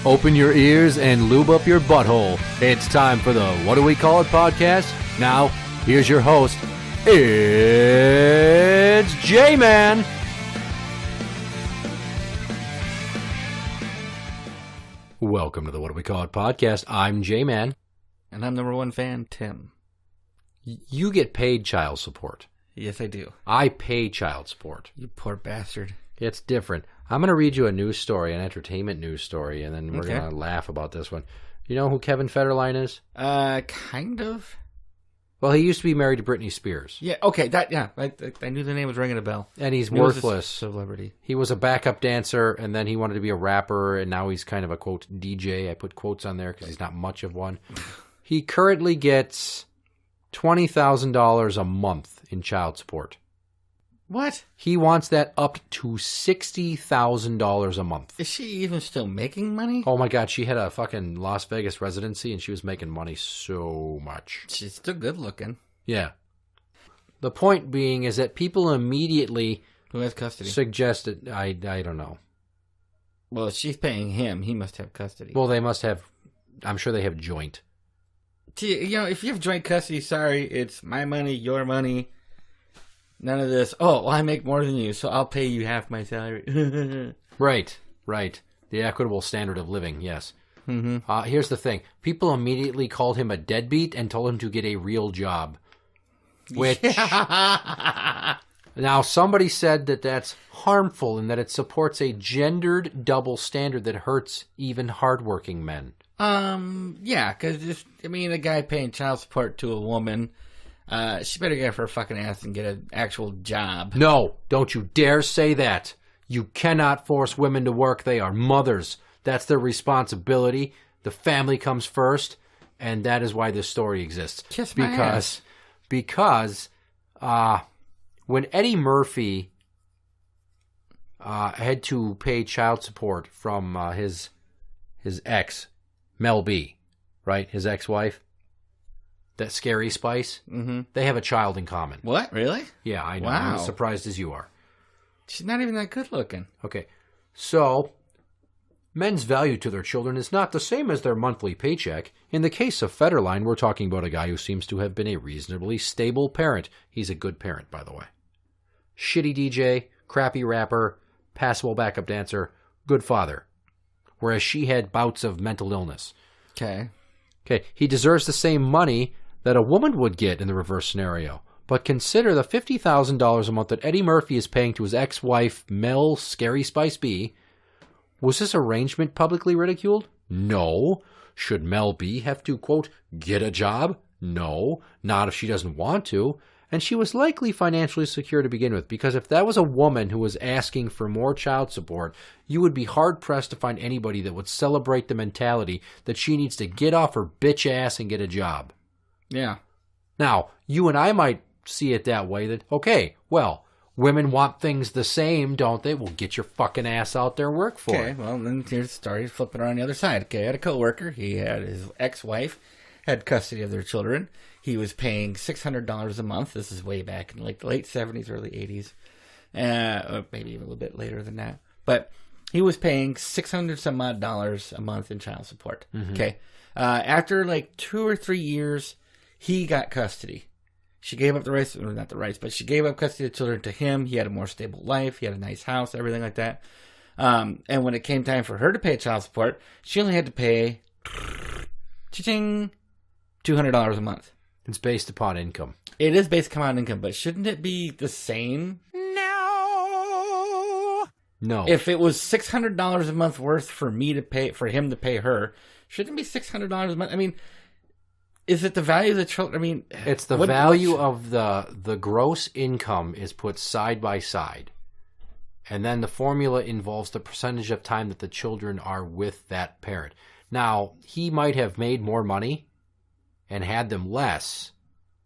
Open your ears and lube up your butthole. It's time for the What Do We Call It podcast. Now, here's your host. It's Jmann. Welcome to the What Do We Call It podcast. I'm Jmann. And I'm number one fan, Tim. You get paid child support. Yes, I do. I pay child support. You poor bastard. It's different. I'm going to read you a news story, an entertainment news story, and then we're Okay. going to laugh about this one. You know who Kevin Federline is? Kind of. Well, he used to be married to Britney Spears. Yeah, okay, I knew the name was ringing a bell. And he's He was a worthless. celebrity. He was a backup dancer, and then he wanted to be a rapper, and now he's kind of a, quote, DJ. I put quotes on there because he's not much of one. He currently gets $20,000 a month in child support. What? He wants that up to $60,000 a month. Is she even still making money? Oh my God, she had a fucking Las Vegas residency and she was making money so much. She's still good looking. Yeah. The point being is that people immediately Who has custody? suggested, I don't know. Well, if she's paying him, he must have custody. Well, they must have, I'm sure they have joint. Gee, you know, if you have joint custody, sorry, it's my money, your money. None of this, oh, well, I make more than you, so I'll pay you half my salary. Right. The equitable standard of living, yes. Mm-hmm. Here's the thing. People immediately called him a deadbeat and told him to get a real job. Which, now somebody said that that's harmful and that it supports a gendered double standard that hurts even hardworking men. Yeah, because, a guy paying child support to a woman, she better get off her fucking ass and get an actual job. No, don't you dare say that. You cannot force women to work. They are mothers. That's their responsibility. The family comes first, and that is why this story exists. Kiss my ass. Because when Eddie Murphy had to pay child support from his ex, Mel B, right? His ex-wife, that Scary Spice, they have a child in common. What? Really? Yeah, I know. Wow. I'm as surprised as you are. She's not even that good looking. Okay, so men's value to their children is not the same as their monthly paycheck. In the case of Federline, we're talking about a guy who seems to have been a reasonably stable parent. He's a good parent, by the way. Shitty DJ, crappy rapper, passable backup dancer, good father. Whereas she had bouts of mental illness. Okay, he deserves the same money that a woman would get in the reverse scenario. But consider the $50,000 a month that Eddie Murphy is paying to his ex-wife, Mel Scary Spice B. Was this arrangement publicly ridiculed? No. Should Mel B have to, quote, get a job? No. Not if she doesn't want to. And she was likely financially secure to begin with, because if that was a woman who was asking for more child support, you would be hard-pressed to find anybody that would celebrate the mentality that she needs to get off her bitch ass and get a job. yeah. Now, you and I might see it that way, that, okay, well, women want things the same, don't they? Well, get your fucking ass out there and work for Okay, it. well, then here's the story, flipping around the other side. Okay, I had a coworker. He had his ex-wife, had custody of their children. He was paying $600 a month. This is way back in like the late 70s, early 80s. Or maybe even a little bit later than that. But he was paying $600 some odd dollars a month in child support. Okay. After like 2 or 3 years, he got custody. She gave up the rights, or not the rights, but she gave up custody of the children to him. He had a more stable life. He had a nice house, everything like that. And when it came time for her to pay child support, she only had to pay $200 a month. It's based upon income. It is based on income, but shouldn't it be the same? No. If it was $600 a month worth for me to pay, for him to pay her, shouldn't it be $600 a month? I mean, is it the value of the children? I mean, it's the value of the gross income is put side by side. And then the formula involves the percentage of time that the children are with that parent. Now, he might have made more money and had them less,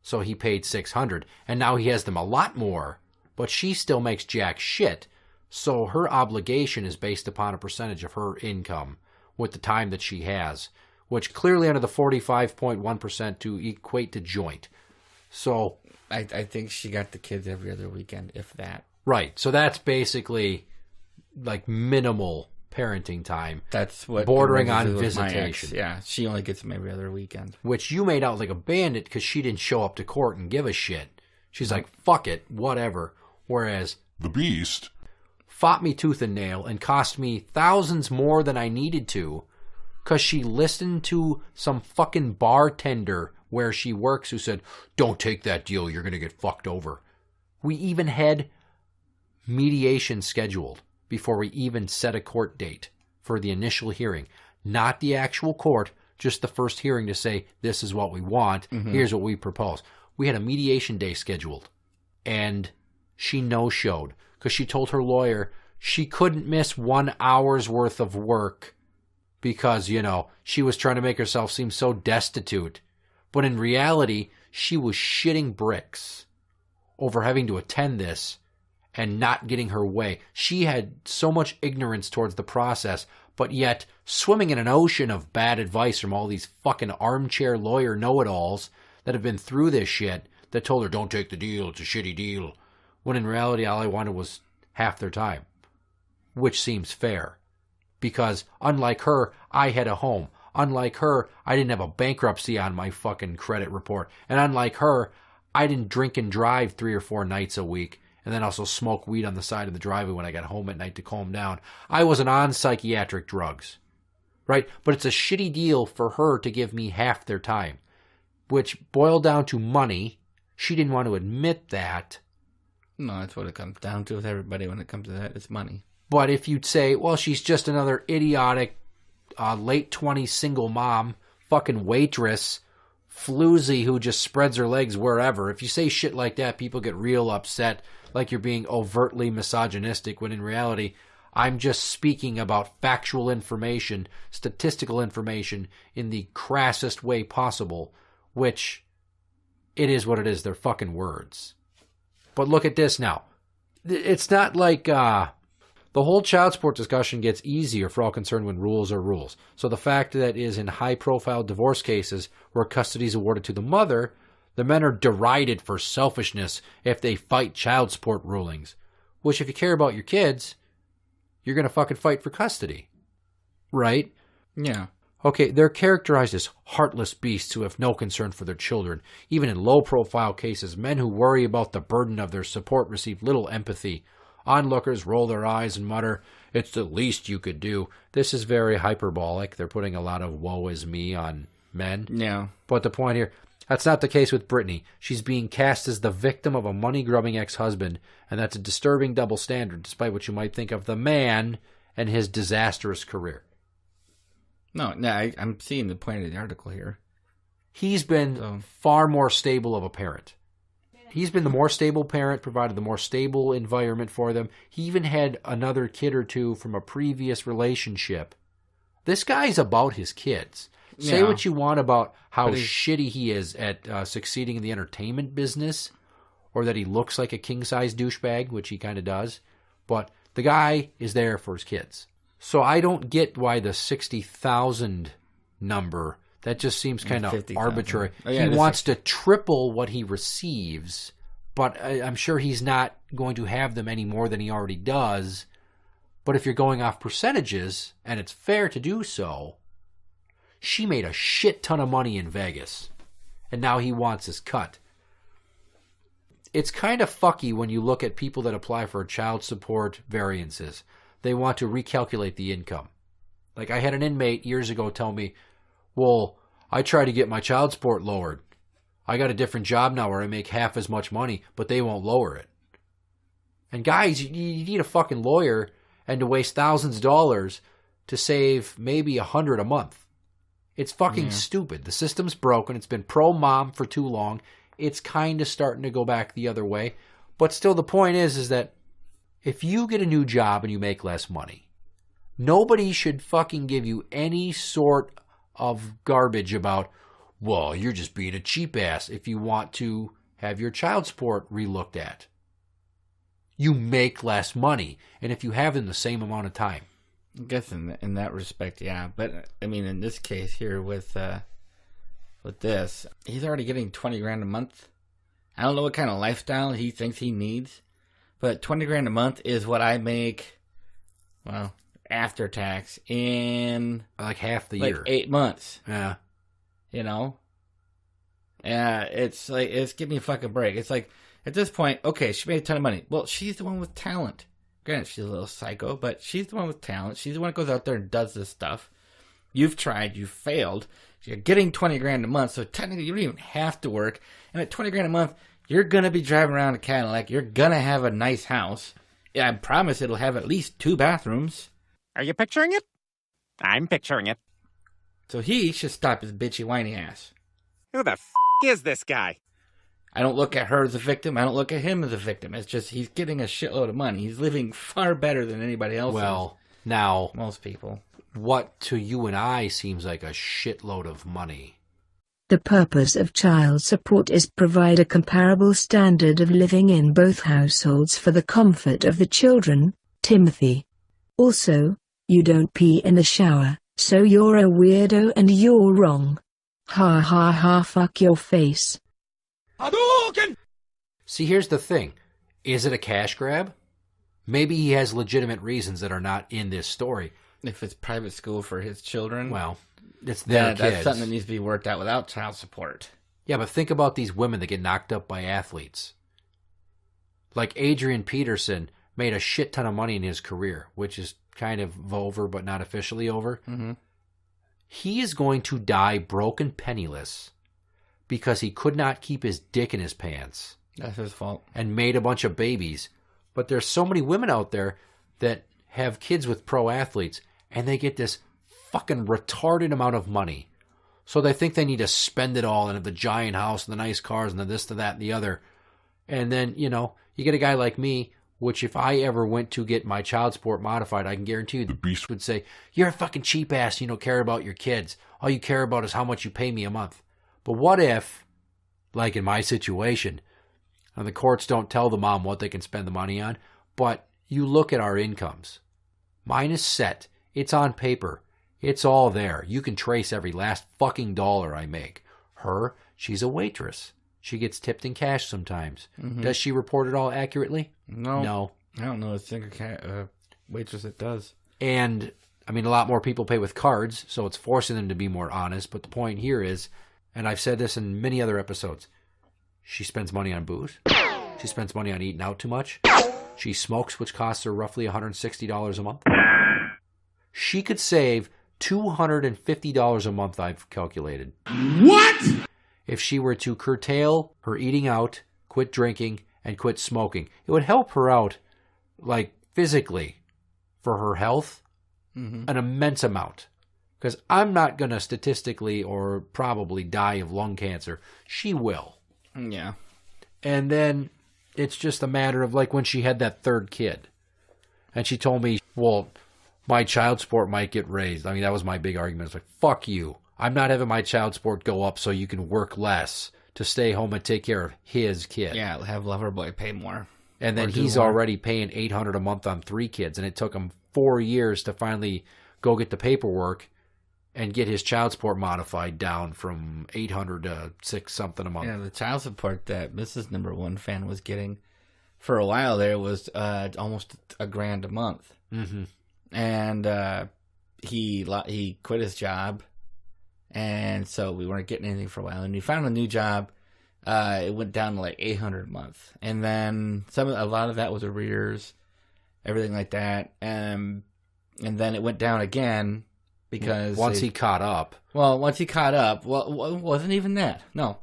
so he paid $600, and now he has them a lot more, but she still makes jack shit, so her obligation is based upon a percentage of her income with the time that she has, which clearly under the 45.1% to equate to joint. So I think she got the kids every other weekend, if that. Right, so that's basically like minimal parenting time. That's what bordering on with my ex. visitation. Yeah, she only gets them every other weekend. Which you made out like a bandit because she didn't show up to court and give a shit. She's like, fuck it, whatever. Whereas The Beast fought me tooth and nail and cost me thousands more than I needed to because she listened to some fucking bartender where she works who said, don't take that deal, you're going to get fucked over. We even had mediation scheduled before we even set a court date for the initial hearing. Not the actual court, just the first hearing to say, this is what we want, here's what we propose. We had a mediation day scheduled, and she no-showed because she told her lawyer she couldn't miss 1 hour's worth of work because, she was trying to make herself seem so destitute. But in reality, she was shitting bricks over having to attend this and not getting her way. She had so much ignorance towards the process, but yet swimming in an ocean of bad advice from all these fucking armchair lawyer know-it-alls that have been through this shit that told her, don't take the deal, it's a shitty deal. When in reality, all I wanted was half their time, which seems fair. Because unlike her, I had a home. Unlike her, I didn't have a bankruptcy on my fucking credit report. And unlike her, I didn't drink and drive 3 or 4 nights a week and then also smoke weed on the side of the driveway when I got home at night to calm down. I wasn't on psychiatric drugs, right? But it's a shitty deal for her to give me half their time, which boiled down to money. She didn't want to admit that. No, that's what it comes down to with everybody when it comes to that. It's money. But if you'd say, well, she's just another idiotic late 20s single mom, fucking waitress, floozy who just spreads her legs wherever. If you say shit like that, people get real upset, like you're being overtly misogynistic, when in reality, I'm just speaking about factual information, statistical information in the crassest way possible, which it is what it is. They're fucking words. But look at this now. It's not like the whole child support discussion gets easier for all concerned when rules are rules. So the fact that is in high-profile divorce cases where custody is awarded to the mother, the men are derided for selfishness if they fight child support rulings. Which, if you care about your kids, you're going to fucking fight for custody. Right? Yeah. Okay, they're characterized as heartless beasts who have no concern for their children. Even in low-profile cases, men who worry about the burden of their support receive little empathy. Onlookers roll their eyes and mutter, it's the least you could do. This is very hyperbolic. They're putting a lot of woe is me on men. Yeah. But the point here, that's not the case with Brittany. She's being cast as the victim of a money-grubbing ex-husband, and that's a disturbing double standard, despite what you might think of the man and his disastrous career. No, I'm seeing the point of the article here. He's been far more stable of a parent. He's been the more stable parent, provided the more stable environment for them. He even had another kid or two from a previous relationship. This guy's about his kids. Say what you want about how shitty he is at succeeding in the entertainment business, or that he looks like a king-size douchebag, which he kind of does. But the guy is there for his kids. So I don't get why the 60,000 number, that just seems kind of arbitrary. Oh, yeah, he wants to triple what he receives, but I'm sure he's not going to have them any more than he already does. But if you're going off percentages, and it's fair to do so, she made a shit ton of money in Vegas, and now he wants his cut. It's kind of fucky when you look at people that apply for child support variances. They want to recalculate the income. Like I had an inmate years ago tell me, well, I try to get my child support lowered. I got a different job now where I make half as much money, but they won't lower it. And guys, you need a fucking lawyer and to waste thousands of dollars to save maybe $100 a month. It's fucking stupid. The system's broken. It's been pro-mom for too long. It's kind of starting to go back the other way. But still, the point is that if you get a new job and you make less money, nobody should fucking give you any sort of garbage about, well, you're just being a cheap ass if you want to have your child support relooked at. You make less money, and if you have in the same amount of time. I guess in that respect, yeah. But, I mean, in this case here with this, he's already getting $20,000 a month. I don't know what kind of lifestyle he thinks he needs, but $20,000 a month is what I make, well, after tax in like half the like year. 8 months. Yeah. You know? Yeah, it's like, give me a fucking break. It's like, at this point, okay, she made a ton of money. Well, she's the one with talent. Granted, she's a little psycho, but she's the one with talent. She's the one that goes out there and does this stuff. You've tried, you've failed. You're getting $20,000 a month, so technically you don't even have to work. And at $20,000 a month, you're gonna be driving around a Cadillac. You're gonna have a nice house. Yeah, I promise it'll have at least 2 bathrooms. Are you picturing it? I'm picturing it. So he should stop his bitchy, whiny ass. Who the is this guy? I don't look at her as a victim. I don't look at him as a victim. It's just he's getting a shitload of money. He's living far better than anybody else. Well, now, most people. What to you and I seems like a shitload of money. The purpose of child support is provide a comparable standard of living in both households for the comfort of the children, Timothy. Also, you don't pee in the shower, so you're a weirdo and you're wrong. Ha ha ha, fuck your face. Hadouken! See, here's the thing. Is it a cash grab? Maybe he has legitimate reasons that are not in this story. If it's private school for his children, Well, it's their kids. That's something that needs to be worked out without child support. Yeah, but think about these women that get knocked up by athletes. Like Adrian Peterson made a shit ton of money in his career, which is kind of over but not officially over. Mm-hmm. He is going to die broke and penniless because he could not keep his dick in his pants. That's his fault. And made a bunch of babies. But there's so many women out there that have kids with pro athletes, and they get this fucking retarded amount of money. So they think they need to spend it all and have the giant house and the nice cars and the this, the that, and the other. And then, you get a guy like me, which if I ever went to get my child support modified, I can guarantee you the beast would say, you're a fucking cheap ass, you don't care about your kids. All you care about is how much you pay me a month. But what if, like in my situation, and the courts don't tell the mom what they can spend the money on, but you look at our incomes. Mine is set. It's on paper. It's all there. You can trace every last fucking dollar I make. Her, she's a waitress. She gets tipped in cash sometimes. Mm-hmm. Does she report it all accurately? No. I don't know a single waitress that does. And, a lot more people pay with cards, so it's forcing them to be more honest. But the point here is, and I've said this in many other episodes, she spends money on booze. She spends money on eating out too much. She smokes, which costs her roughly $160 a month. She could save $250 a month, I've calculated. What? If she were to curtail her eating out, quit drinking, and quit smoking. It would help her out, like, physically, for her health, an immense amount. Because I'm not going to statistically or probably die of lung cancer. She will. Yeah. And then it's just a matter of, like, when she had that third kid. And she told me, well, my child support might get raised. That was my big argument. It's like, fuck you. I'm not having my child support go up so you can work less to stay home and take care of his kid. Yeah, have Loverboy pay more. And then he's already paying $800 a month on 3 kids. And it took him 4 years to finally go get the paperwork and get his child support modified down from $800 to $6 something a month. Yeah, the child support that Mrs. Number One fan was getting for a while there was almost $1,000 a month. Mm-hmm. And he quit his job, and so we weren't getting anything for a while. And he found a new job. It went down to like $800 a month, and then a lot of that was arrears, everything like that. And then it went down again. Because once he caught up. Well, it wasn't even that. No.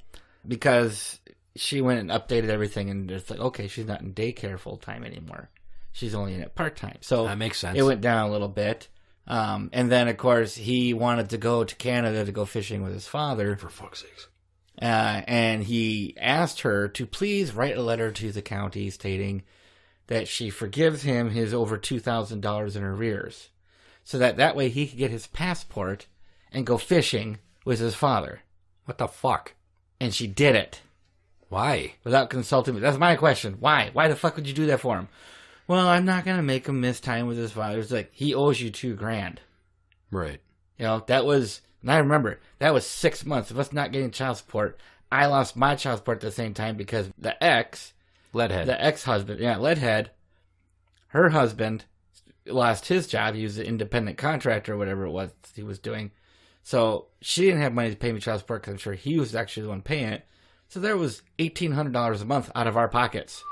Because she went and updated everything, and it's like, okay, she's not in daycare full-time anymore. She's only in it part-time. So that makes sense. It went down a little bit. And then, of course, he wanted to go to Canada to go fishing with his father. For fuck's sakes. And he asked her to please write a letter to the county stating that she forgives him his over $2,000 in arrears. So that way he could get his passport and go fishing with his father. What the fuck? And she did it. Why? Without consulting me. That's my question. Why? Why the fuck would you do that for him? Well, I'm not going to make him miss time with his father. It's like, he owes you $2,000. Right. That was, and I remember, that was 6 months of us not getting child support. I lost my child support at the same time because the Leadhead. ex-husband, Leadhead, her husband, lost his job. He was an independent contractor or whatever it was he was doing. So she didn't have money to pay me child support because I'm sure he was actually the one paying it. So there was $1,800 a month out of our pockets.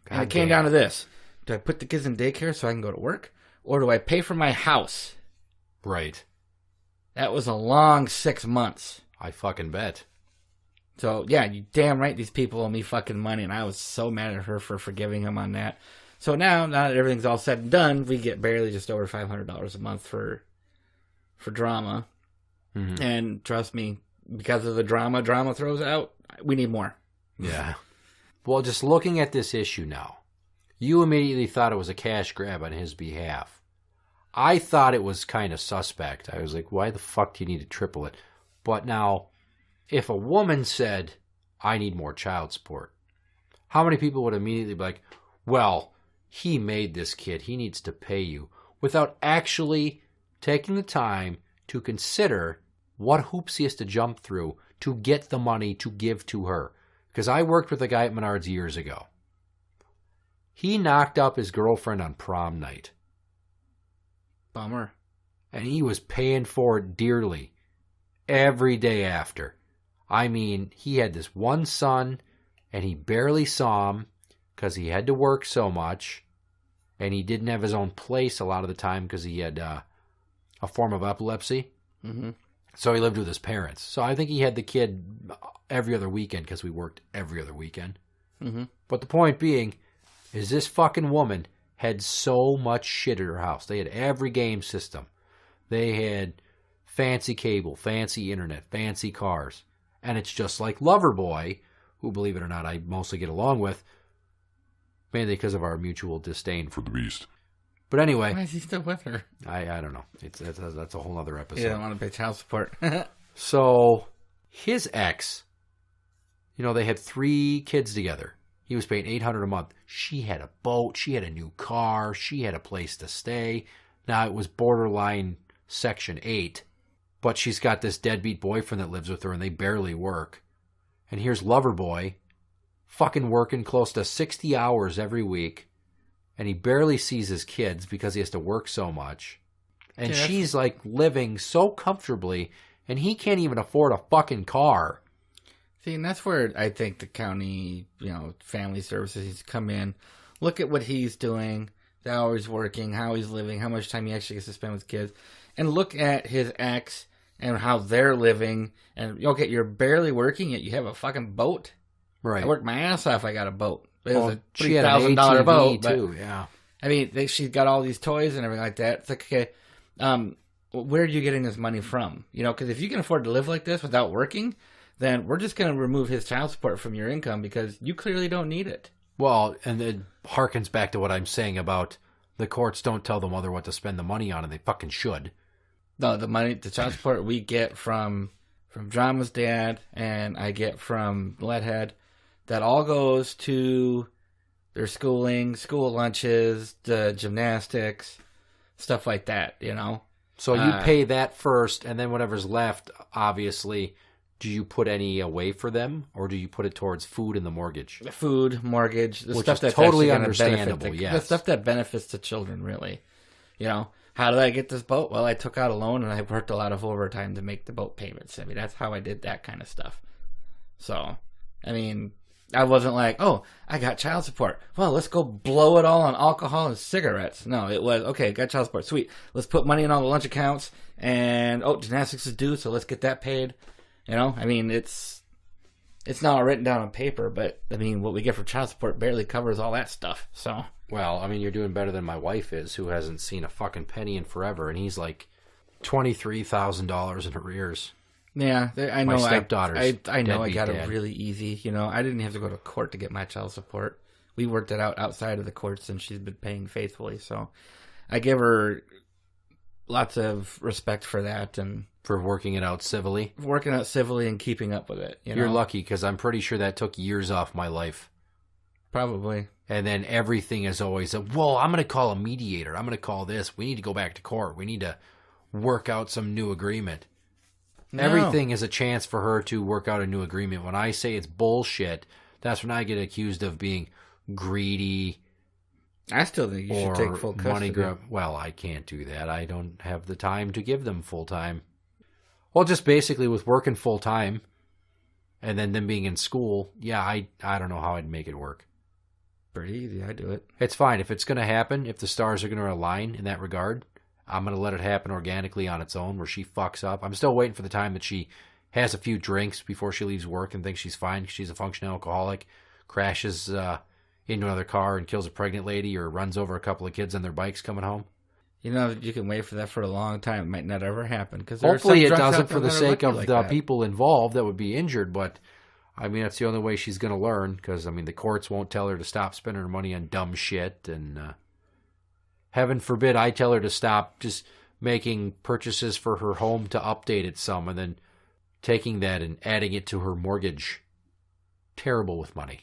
And it came down to this. Do I put the kids in daycare so I can go to work? Or do I pay for my house? Right. That was a long 6 months. I fucking bet. So, yeah, you damn right these people owe me fucking money. And I was so mad at her for forgiving him on that. So now that everything's all said and done, we get barely just over $500 a month for drama. Mm-hmm. And trust me, because of the drama throws out, we need more. Yeah. Well, just looking at this issue now, you immediately thought it was a cash grab on his behalf. I thought it was kind of suspect. I was like, why the fuck do you need to triple it? But now, if a woman said, I need more child support, how many people would immediately be like, well, he made this kid, he needs to pay you, without actually taking the time to consider what hoops he has to jump through to get the money to give to her. Because I worked with a guy at Menards years ago. He knocked up his girlfriend on prom night. Bummer. And he was paying for it dearly every day after. I mean, he had this one son, and he barely saw him because he had to work so much, and he didn't have his own place a lot of the time because he had a form of epilepsy. Mm-hmm. So he lived with his parents. So I think he had the kid every other weekend because we worked every other weekend. Mm-hmm. But the point being is this fucking woman had so much shit at her house. They had every game system. They had fancy cable, fancy internet, fancy cars. And it's just like Loverboy, who, believe it or not, I mostly get along with, mainly because of our mutual disdain for the beast. But anyway. Why is he still with her? I don't know. That's a whole other episode. Yeah, I don't want to pay child support. So, his ex, they had 3 kids together. He was paying $800 a month. She had a boat. She had a new car. She had a place to stay. Now, it was borderline Section 8. But she's got this deadbeat boyfriend that lives with her, and they barely work. And here's Loverboy, fucking working close to 60 hours every week. And he barely sees his kids because he has to work so much. And she's like living so comfortably, and he can't even afford a fucking car. See, and that's where I think the county, family services needs to come in, look at what he's doing, the hours working, how he's living, how much time he actually gets to spend with kids, and look at his ex and how they're living. And, okay, you're barely working, yet you have a fucking boat. Right. I worked my ass off, I got a boat. It was a she had an $3,000 boat too. Yeah. I mean, she's got all these toys and everything like that. It's like, okay, where are you getting this money from? Because if you can afford to live like this without working, then we're just going to remove his child support from your income because you clearly don't need it. Well, and it harkens back to what I'm saying about the courts don't tell the mother what to spend the money on, and they fucking should. No, the child support we get from Drama's dad, and I get from Leadhead, that all goes to their schooling, school lunches, the gymnastics, stuff like that, So you pay that first, and then whatever's left, obviously, do you put any away for them, or do you put it towards food and the mortgage? Food, mortgage, the Which stuff is that's totally understandable. understandable, yes. The stuff that benefits the children, really. How did I get this boat? Well, I took out a loan, and I worked a lot of overtime to make the boat payments. I mean, that's how I did that kind of stuff. So, I mean, I wasn't like, oh, I got child support. Well, let's go blow it all on alcohol and cigarettes. No, it was, okay, got child support. Sweet. Let's put money in all the lunch accounts. And, gymnastics is due, so let's get that paid. I mean, it's not all written down on paper, but, I mean, what we get for child support barely covers all that stuff. So, well, I mean, you're doing better than my wife is, who hasn't seen a fucking penny in forever, and he's like $23,000 in arrears. Yeah, I know. My stepdaughter's I know I got deadbeat it really easy. I didn't have to go to court to get my child support. We worked it out outside of the courts, and she's been paying faithfully. So I give her lots of respect for that and for working it out civilly. And keeping up with it. You're lucky, because I'm pretty sure that took years off my life. Probably. And then everything is always, well, I'm going to call a mediator. I'm going to call this. We need to go back to court. We need to work out some new agreement. No. Everything is a chance for her to work out a new agreement. When I say it's bullshit, that's when I get accused of being greedy I still think you should take full custody. Well, I can't do that. I don't have the time to give them full time. Well, just basically with working full time and then them being in school, yeah, I don't know how I'd make it work. Pretty easy. I do it. It's fine. If it's going to happen, if the stars are going to align in that regard, I'm going to let it happen organically on its own where she fucks up. I'm still waiting for the time that she has a few drinks before she leaves work and thinks she's fine because she's a functional alcoholic, crashes into another car and kills a pregnant lady or runs over a couple of kids on their bikes coming home. You know, you can wait for that for a long time. It might not ever happen. Hopefully it doesn't for the sake of the people involved that would be injured, but I mean, that's the only way she's going to learn because, I mean, the courts won't tell her to stop spending her money on dumb shit, and heaven forbid I tell her to stop just making purchases for her home to update it some and then taking that and adding it to her mortgage. Terrible with money.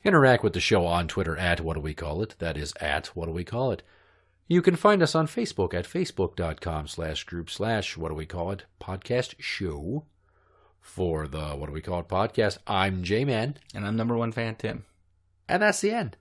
Interact with the show on Twitter at What Do We Call It. That is at What Do We Call It. You can find us on Facebook at facebook.com/group/What Do We Call It podcast show. For the What Do We Call It podcast, I'm Jmann. And I'm number one fan, Tim. And that's the end.